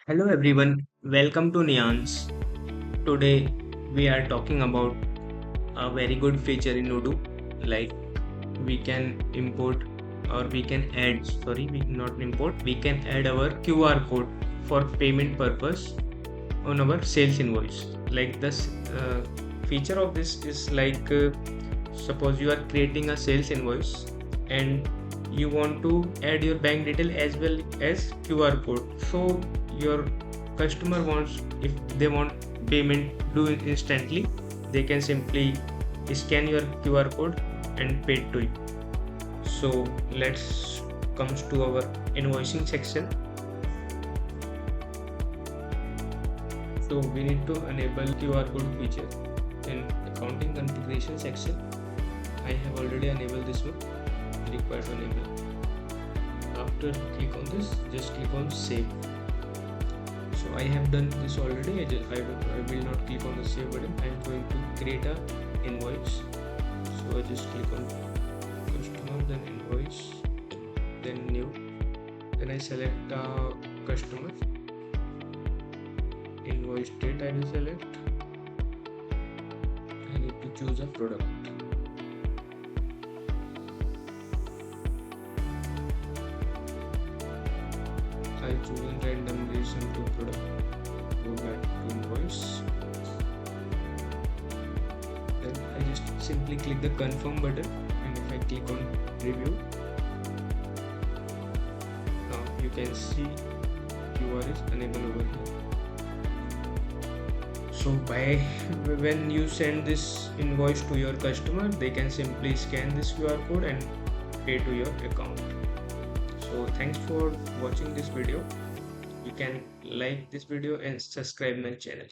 Hello everyone, welcome to Neons. Today we are talking about a very good feature in Odoo, like we can import or we can add, sorry, we not import, we can add our QR code for payment purpose on our sales invoice. Like this feature of this is like suppose you are creating a sales invoice and you want to add your bank detail as well as QR code. So your customer wants, if they want payment do it instantly, they can simply scan your QR code and pay it to you. So let's comes to our invoicing section. So we need to enable QR code feature in accounting configuration section. I have already enabled this one. Required to enable. After click on this, just click on save. So I have done this already. I will not click on the save button. I am going to create a invoice. So I just click on customer, then invoice, then new. Then I select customer. Invoice date I will select. I need to choose a product. I choose a random relation to product. Go back to invoice. Then I just simply click the confirm button, and if I click on review, now you can see QR is enabled over here. So by when you send this invoice to your customer, they can simply scan this QR code and pay to your account. So thanks for watching this video. You can like this video and subscribe my channel.